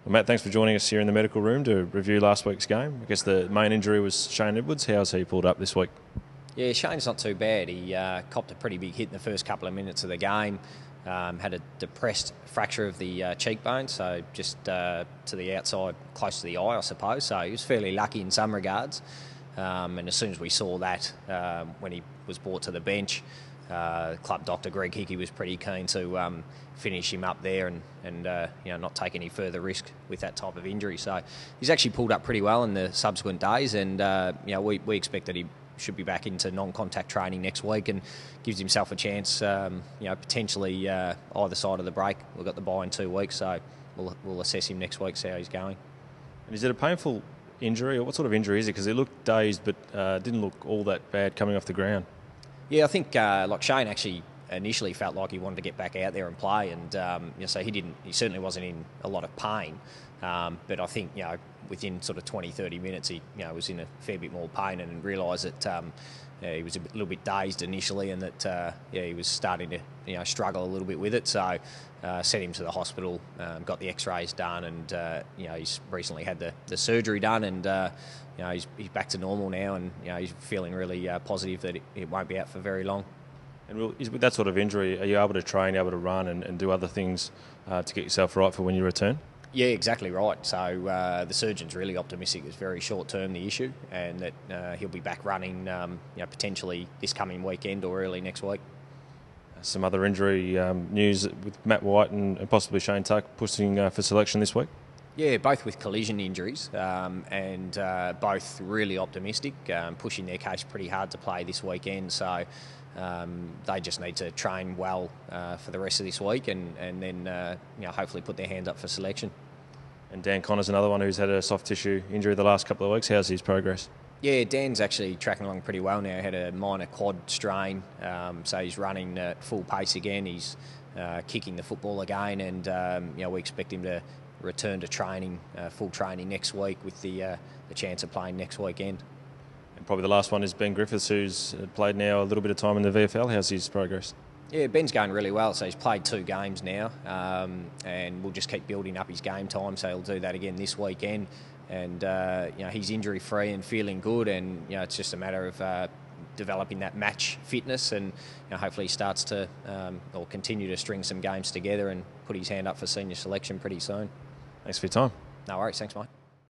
Well, Matt, thanks for joining us here in the medical room to review last week's game. I guess the main injury was Shane Edwards. How's he pulled up this week? Yeah, Shane's not too bad. He copped a pretty big hit in the first couple of minutes of the game. Had a depressed fracture of the cheekbone, so just to the outside, close to the eye, I suppose. So he was fairly lucky in some regards. And as soon as we saw that, when he was brought to the bench, club doctor Greg Hickey was pretty keen to finish him up there and not take any further risk with that type of injury. So he's actually pulled up pretty well in the subsequent days, and we expect that he should be back into non-contact training next week and gives himself a chance, potentially either side of the break. We've got the bye in 2 weeks, so we'll assess him next week, see how he's going. And is it a painful injury, or what sort of injury is it? Because he looked dazed, but didn't look all that bad coming off the ground. Yeah, I think like Shane actually initially felt like he wanted to get back out there and play, and so he certainly wasn't in a lot of pain. But I think within sort of 20-30 minutes he was in a fair bit more pain and realised that he was a little bit dazed initially, and that he was starting to struggle a little bit with it. So sent him to the hospital, got the X-rays done, and he's recently had the surgery done, and he's back to normal now, and he's feeling really positive that it won't be out for very long. And with that sort of injury, are you able to train, able to run and do other things to get yourself right for when you return? Yeah, exactly right. So the surgeon's really optimistic it's very short term, the issue, and that he'll be back running potentially this coming weekend or early next week. Some other injury news with Matt White and possibly Shane Tuck pushing for selection this week? Yeah, both with collision injuries and both really optimistic, pushing their case pretty hard to play this weekend. So they just need to train well for the rest of this week and then hopefully put their hands up for selection. And Dan Connor's another one who's had a soft tissue injury the last couple of weeks. How's his progress? Yeah, Dan's actually tracking along pretty well now. He had a minor quad strain, so he's running at full pace again. He's kicking the football again, and we expect him to return to training, full training next week with the chance of playing next weekend. And probably the last one is Ben Griffiths, who's played now a little bit of time in the VFL. How's his progress? Yeah, Ben's going really well. So he's played 2 games now, and we'll just keep building up his game time. So he'll do that again this weekend. And he's injury free and feeling good, and it's just a matter of developing that match fitness, and hopefully he starts to or continue to string some games together and put his hand up for senior selection pretty soon. Thanks for your time. No worries, thanks mate.